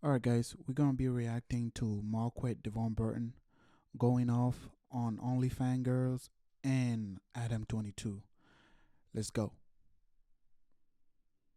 Alright, guys, we're gonna be reacting to Marquette Devon Burton going off on Onlyfans girls and Adam22. Let's go.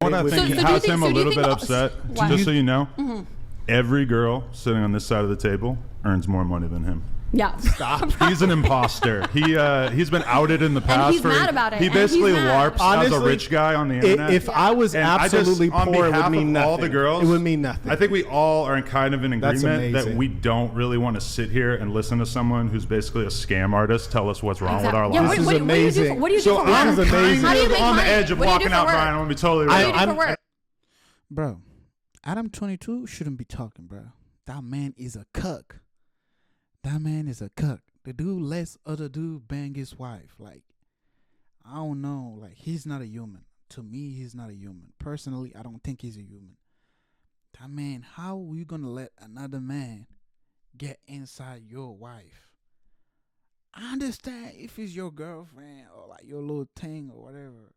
What I think has him a little bit upset, just so you know, every girl sitting on this side of the table earns more money than him. Yeah. Stop. He's an imposter. He's been outed in the past. And he's mad about it. He basically LARPs Honestly, as a rich guy on the internet. If I was absolutely poor, it would mean nothing. All the girls, it would mean nothing. I think we all are kind of in agreement that we don't really want to sit here and listen to someone who's basically a scam artist tell us what's wrong with our lives. This is amazing. What do you do for work? I'm kind How do you of make on the money? edge of What do you walking do for out, work? Brian. I'm going to be totally What do real. you do for work? Bro, Adam22 shouldn't be talking, bro. That man is a cuck. That man is a cuck. The dude lets other dude bang his wife. Like, I don't know. Like, he's not a human. To me, he's not a human. Personally, I don't think he's a human. That man, how are you going to let another man get inside your wife? I understand if it's your girlfriend or like your little thing or whatever.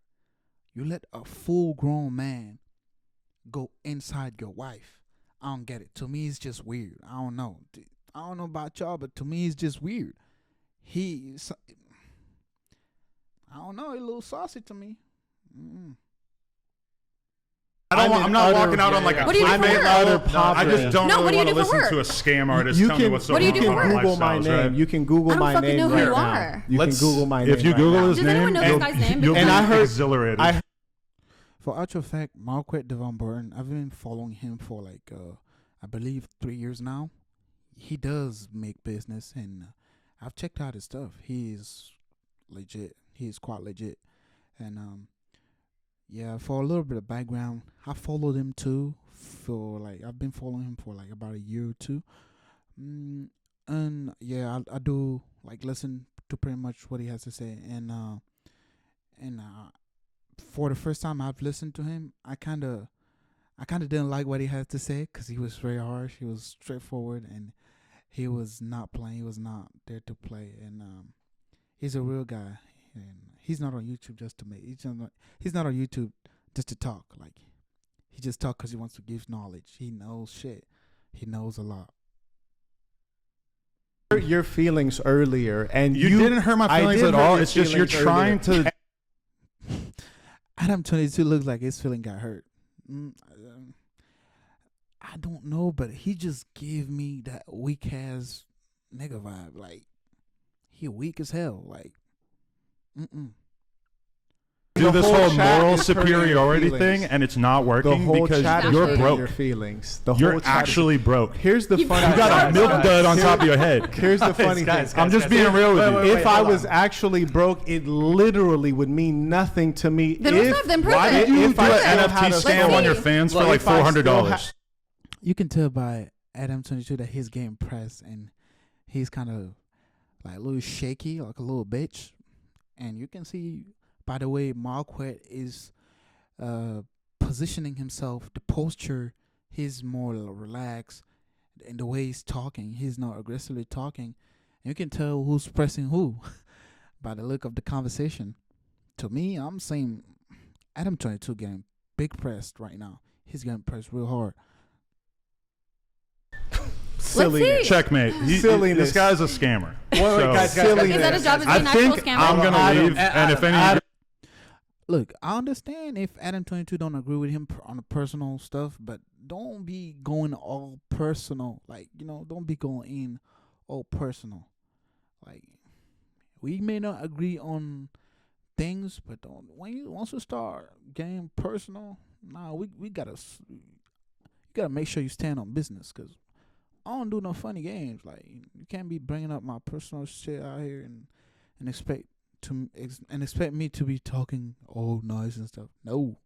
You let a full-grown man go inside your wife. I don't get it. To me, it's just weird. I don't know. I don't know about y'all, but to me, it's just weird. I don't know. He's a little saucy to me. I'm not walking out on like a What do you do for work? I just don't No, what really do you want to do for listen to a work? scam artist You tell me can, what's so What do you wrong do with for our work? Google my lifestyles, name. right? You can Google I don't my fucking name know who right you now. are. You can Google my name. If you right Google now. his Does anyone name, know this guy's name? you'll be And I heard- exhilarated. For actual fact, Marquette Devon Burton, I've been following him for like, I believe 3 years now. He does make business, and I've checked out his stuff. He is legit. He is quite legit. And yeah, for a little bit of background, I followed him too. I've been following him for like about a year or two. And yeah, I do like listen to pretty much what he has to say. And for the first time I've listened to him, I kind of didn't like what he had to say because he was very harsh. He was straightforward, and he was not playing. He was not there to play. And he's a real guy, and he's not on YouTube just to make. He's not on YouTube just to talk. Like, he just talk because he wants to give knowledge. He knows shit. He knows a lot. Hurt your feelings earlier, and You didn't hurt my feelings at all. It's just you're trying to. Adam22 looks like his feeling got hurt. I don't know, but he just gave me that weak ass nigga vibe. Like, he weak as hell. Like, do this whole chat moral is hurting your superiority feelings. thing, and it's not The working whole because chat is you're hurting broke. Your feelings. The You're whole chat is- actually broke. Here's the funny. You got a milk dud on top of your head. Here's the funny thing. I'm just being real with you. If I was actually broke, it literally would mean nothing to me. Then what's up? Then prove Why it. did you If do I an still NFT had a- scam on your see. fans for Look, like if I still $400? you can tell by Adam22 that he's getting pressed, and he's kind of like a little shaky, like a little bitch. And you can see by the way Marquette is positioning himself, the posture, he's more relaxed, and the way he's talking, he's not aggressively talking. And you can tell who's pressing who by the look of the conversation. To me, I'm saying Adam22 getting big pressed right now. He's getting pressed real hard. Silliness. Checkmate. Silliness. This guy's a scammer. Guys, Is that his job as being I an actual think scammer? I'm gonna leave, and if any, Look, I understand if Adam22 don't agree with him on the personal stuff, but don't be going all personal. Like, don't be going in all personal. Like, we may not agree on things, but once you start getting personal, we gotta make sure you stand on business, because I don't do no funny games. Like, you can't be bringing up my personal shit out here and expect me to be talking all nice and stuff. No,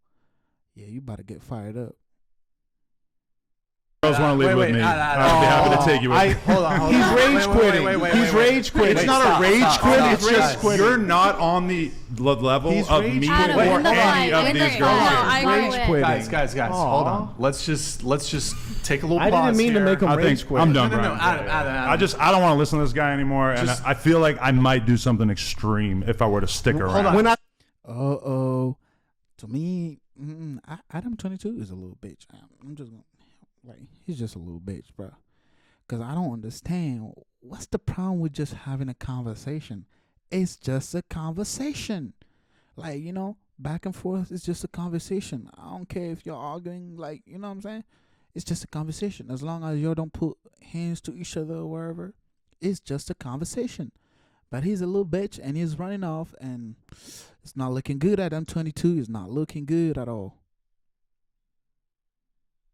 yeah, you about to get fired up. girls want to leave with me, I'd be happy to take you with me. Hold on. He's rage quitting. He's rage quitting. It's not a rage quit. It's just quitting. you're not on the level He's of rage me quitting. or in the any line, of in these the- girls no, here. I agree. Rage quitting. Guys, hold on. Let's just take a little I pause didn't mean to here. make him I rage think quit. I'm done, No, Brian. Adam. I don't want to listen to this guy anymore, and Just- I feel like I might do something extreme if I were to stick around. Hold on. When I To me, Adam22 is a little bitch. I'm just gonna Like, he's just a little bitch, bro. Because I don't understand. What's the problem with just having a conversation? It's just a conversation. Like, you know, back and forth, it's just a conversation. I don't care if you're arguing, like, you know what I'm saying? It's just a conversation. As long as you don't put hands to each other or wherever, it's just a conversation. But he's a little bitch, and he's running off, and it's not looking good at Adam22. It's not looking good at all.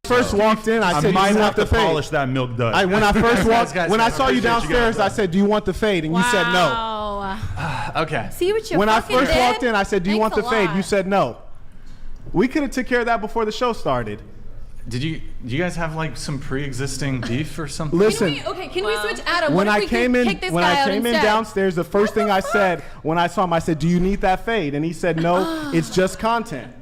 First walked in, I said, might "Do you have want to the fade?" polish that milk dud. When I first walked, when I saw you appreciate you downstairs, guys. I said, "Do you want the fade?" And you said no. Wow. Okay. See what you When I fucking first did? walked in, I said, "Do you Thanks want the a fade?" lot. You said no. We could have took care of that before the show started. Do you guys have like some pre-existing beef or something? Listen, Can we switch Adam? when What I if we came kick in, this when guy I out came in instead? downstairs, the first thing I said when I saw him, I said, "Do you need that fade?" And he said, "No, it's just content."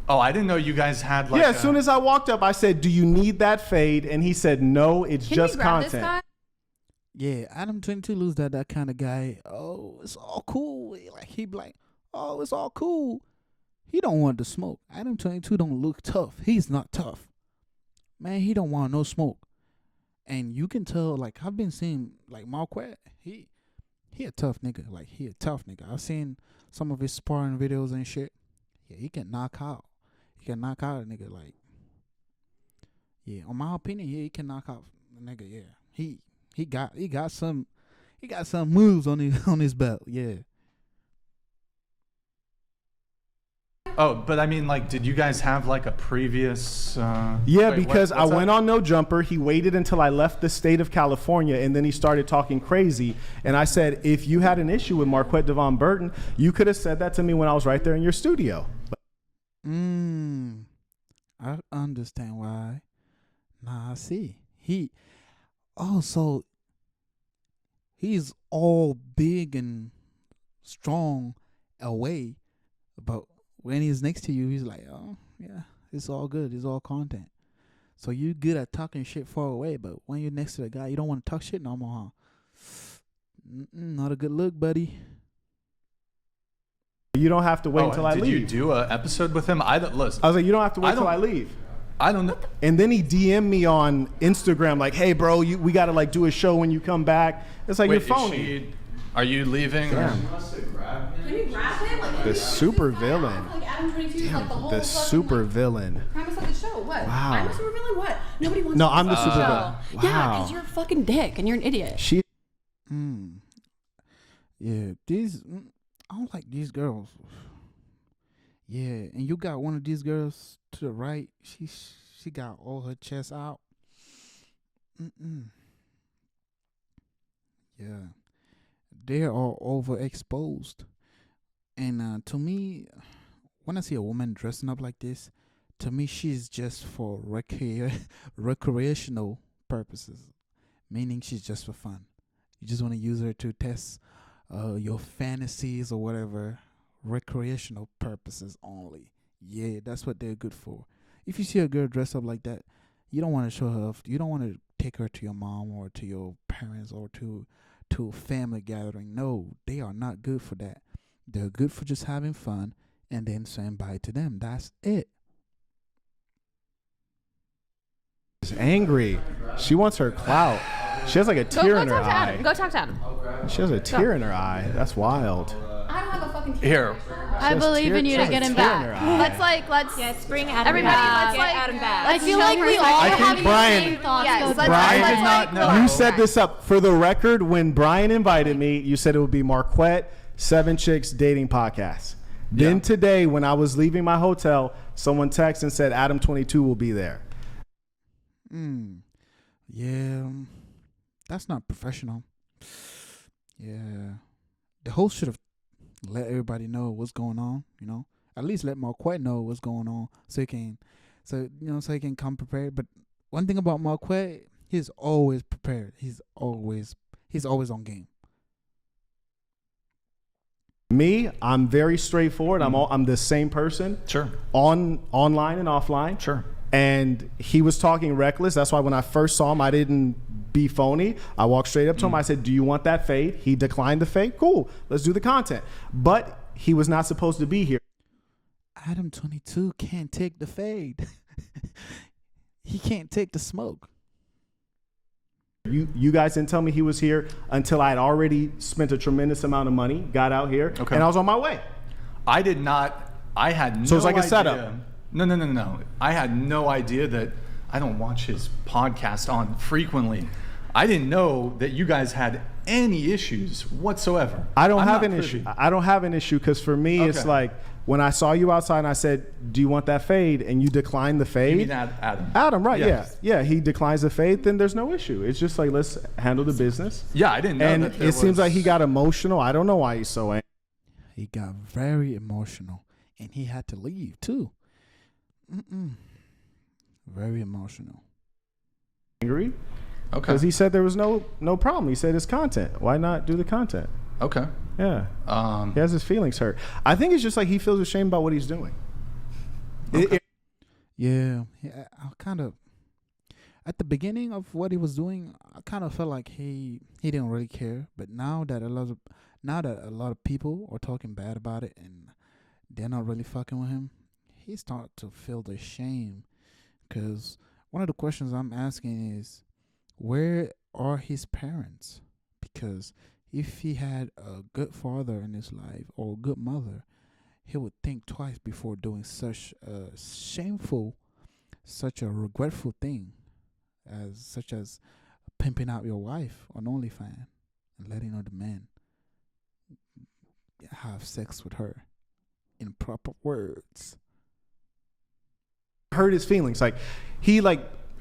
Oh, I didn't know you guys had like. Yeah, as soon as I walked up, I said, "Do you need that fade?" And he said, "No, it's Can just we grab this content." guy? Yeah, Adam22 lose that kind of guy. Oh, it's all cool. Like, he be like, oh, it's all cool. He don't want to smoke. Adam22 don't look tough. He's not tough. Man, he don't want no smoke. And you can tell, like, I've been seeing, like, Marquette, he a tough nigga. Like, he a tough nigga. I've seen some of his sparring videos and shit. Yeah, he can knock out. He can knock out a nigga, like, yeah, on my opinion, yeah, he can knock out a nigga, yeah. He got some moves on his belt, yeah. Oh, but I mean, like, did you guys have like a previous? Yeah, wait, because I what's went that? on No Jumper. He waited until I left the state of California, and then he started talking crazy. And I said, if you had an issue with Marquette Devon Burton, you could have said that to me when I was right there in your studio. I understand why. Nah, I see. He's all big and strong away, but when he's next to you, he's like, oh, yeah, it's all good. It's all content. So you good at talking shit far away, but when you're next to the guy, you don't want to talk shit no more, huh? Not a good look, buddy. You don't have to wait until I did leave. you do an episode with him? Listen. I was like, you don't have to wait until I leave. I don't know. And then he DM'd me on Instagram like, hey, bro, we got to like do a show when you come back. It's like, Wait, you're phony. Are you leaving? Damn. Can you grab him? Like, The super villain. Like Adam22, like the whole The fucking, super like, villain. premise of the show. What? Wow. I'm a super villain? What? Nobody wants No, to I'm the watch super show. villain. Yeah, Wow. because you're a fucking dick and you're an idiot. She Yeah, I don't like these girls. Yeah, and you got one of these girls to the right. She got all her chest out. Yeah, they are overexposed, and to me, when I see a woman dressing up like this, to me she's just for recreational purposes, meaning she's just for fun. You just want to use her to test your fantasies or whatever, recreational purposes only. Yeah, that's what they're good for. If you see a girl dress up like that, you don't want to show her off. You don't want to take her to your mom or to your parents or to a family gathering. No, they are not good for that. They're good for just having fun and then saying bye to them. That's it. is angry. She wants her clout. She has like a tear in her talk to eye. Adam. Go talk to Adam. She has a tear in her eye. That's wild. I don't have a fucking Here. I believe in you to get him back. Let's bring Adam everybody. back. Let's like Adam back. I feel like we all I think have Brian- the same thoughts. Yes, let's, Brian let's did like, not know. You set this up for the record. When Brian invited me, you said it would be Marquette 7 Chicks Dating Podcast. Then Yeah. today, when I was leaving my hotel, someone texted and said Adam22 will be there. Yeah, that's not professional. Yeah, the host should have let everybody know what's going on. You know, at least let Marquette know what's going on, so he can come prepared. But one thing about Marquette, he's always prepared. He's always on game. Me, I'm very straightforward. I'm the same person. Sure. Online and offline. Sure. And he was talking reckless. That's why when I first saw him, I didn't be phony. I walked straight up to him. I said, do you want that fade? He declined the fade. Cool. Let's do the content. But he was not supposed to be here. Adam22 can't take the fade. he can't take the smoke. You guys didn't tell me he was here until I had already spent a tremendous amount of money, got out here, Okay. and I was on my way. I did not. I had no idea. So it's like a setup. No. I had no idea that I don't watch his podcast on frequently. I didn't know that you guys had any issues whatsoever. I don't have an issue. I don't have an issue because for me, it's like when I saw you outside and I said, "Do you want that fade?" and you declined the fade. You mean Adam? Adam, right? Yes. Yeah. He declines the fade. Then there's no issue. It's just like let's handle the business. Yeah, I didn't know. And that there it seems was- like he got emotional. I don't know why he's so angry. He got very emotional, and he had to leave too. Very emotional. Okay. Okay. Because he said there was no problem. He said it's content. Why not do the content? Okay. Yeah. He has his feelings hurt. I think it's just like he feels ashamed about what he's doing. Okay. Yeah, I kind of at the beginning of what he was doing, I kind of felt like he didn't really care. But now that a lot of people are talking bad about it and they're not really fucking with him, he started to feel the shame. Because one of the questions I'm asking is, where are his parents? Because if he had a good father in his life or a good mother, he would think twice before doing such a shameful, such a regretful thing, such as pimping out your wife on OnlyFans and letting other men have sex with her in proper words. Hurt his feelings. Like he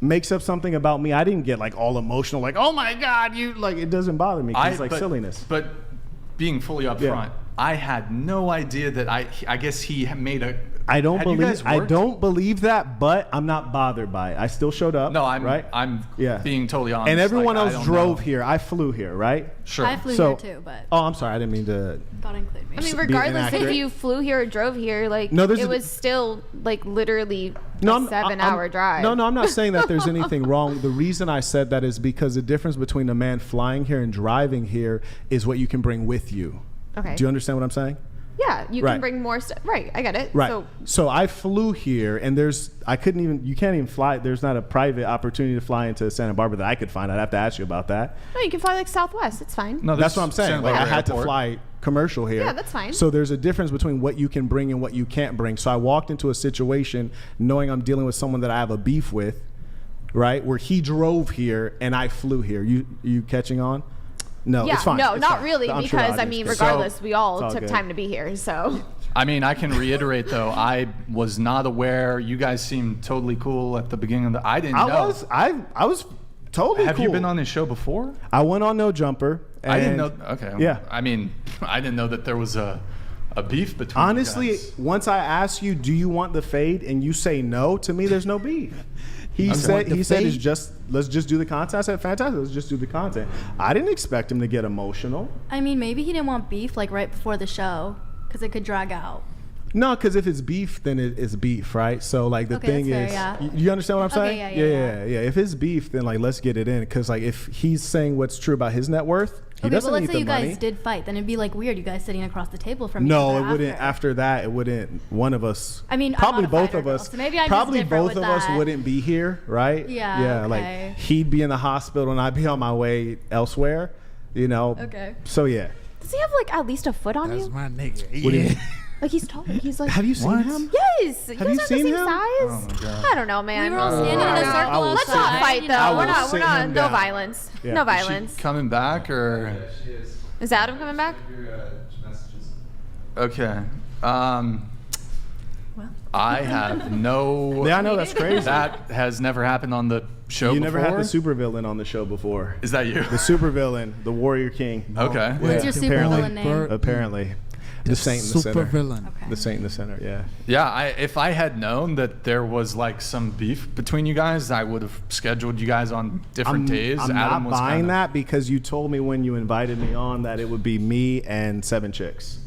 makes up something about me. I didn't get like all emotional, like, oh my God, you like it doesn't bother me. It's like silliness. But being fully upfront, I had no idea that I guess he made a. I don't believe that, but I'm not bothered by it. I still showed up. No, I'm right. I'm being totally honest. And everyone like, else drove here. I flew here, right? Sure. I flew here too, but Oh, I'm sorry. I didn't mean to. gotta include me. I mean, Be regardless if inaccurate. you flew here or drove here, like No, there's it a- was still like literally No, a I'm- 7-hour drive. No, I'm not saying that there's anything wrong. The reason I said that is because the difference between a man flying here and driving here is what you can bring with you. Okay. Do you understand what I'm saying? Yeah, you Right. can bring more stuff. Right, I get it. Right. So I flew here, and you can't even fly. There's not a private opportunity to fly into Santa Barbara that I could find. I'd have to ask you about that. No, you can fly like Southwest. It's fine. No, That's what I'm saying. Santa Like I Barbara had to Airport. fly commercial here. Yeah, that's fine. So there's a difference between what you can bring and what you can't bring. So I walked into a situation knowing I'm dealing with someone that I have a beef with, right? Where he drove here and I flew here. You catching on? No, Yeah, it's fine. no, It's not fine. really, I'm sure because the I mean, audience regardless, we all It's all took good. time to be here. So I mean, I can reiterate though, I was not aware. You guys seemed totally cool at the beginning of the. I didn't know. I was totally Have cool. you been on his show before? I went on No Jumper. I didn't and know. Okay. Yeah. I mean, I didn't know that there was a beef between. Honestly, you guys. once I ask you, do you want the fade, and you say no, to me, there's no beef. He said it's just let's just do the content. I said fantastic, let's just do the content. I didn't expect him to get emotional. I mean, maybe he didn't want beef like right before the show because it could drag out. No, because if it's beef, then it's beef, right? So like the Okay, thing that's is, fair, yeah. you understand what I'm Okay, saying? Yeah. If it's beef, then like let's get it in. Because like if he's saying what's true about his net worth, he Okay, doesn't but let's need say the you money. guys did fight, then it'd be like weird, you guys sitting across the table from each No, other it wouldn't. After that, it wouldn't. One of us. I mean, I'm probably not a both fighter of us. girl, so maybe I'm just probably different both with of us that. wouldn't be here, right? Yeah, Yeah. okay. Like he'd be in the hospital and I'd be on my way elsewhere. You know. Okay. So yeah. does he have like at least a foot on That's you? my nigga. What do you Yeah. mean? Like he's tall. He's like. Have you seen him? Yes. You Have guys you are seen the same him? size. Oh my God. I don't know, man. We were all standing in a I don't know. circle will Let's sit not him- fight though. I We're will not. sit him No down. violence. Yeah. No Is she violence. Coming back or? Is Adam coming back? Okay. I have no. Yeah, I know that's crazy. That has never happened on the show You before. never had the supervillain on the show before. Is that you? The supervillain, the Warrior King. Okay. What's your super apparently. villain name? Apparently, the saint in the Super center. villain. Okay. The saint in the center. Yeah. Yeah, if I had known that there was like some beef between you guys, I would have scheduled you guys on different days. I'm Adam not was buying kinda, that because you told me when you invited me on that it would be me and 7 chicks.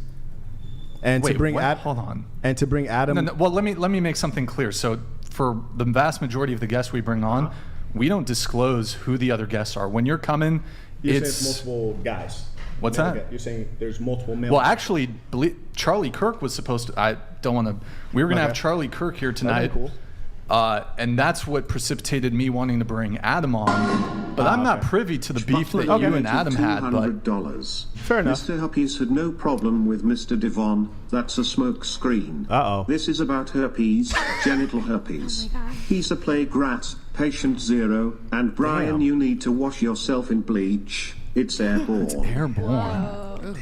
And Wait, to bring what? Hold on. And to bring Adam. No, well, let me make something clear. So, for the vast majority of the guests we bring on, we don't disclose who the other guests are. When you're coming, You're it's saying it's multiple guys. What's Male that? guy- You're saying there's multiple male. well, actually, Charlie Kirk was supposed to. I don't want to. We were going to have Okay. Charlie Kirk here That'd tonight. be cool. And that's what precipitated me wanting to bring Adam on. But I'm not privy to the beef that you and Adam had. But fair enough. Mr. Herpes had no problem with Mr. Devon. That's a smoke screen. Uh-oh. This is about herpes, genital herpes. He's a plague rat, patient 0, and Brian, you need to wash yourself in bleach. It's airborne. Airborne.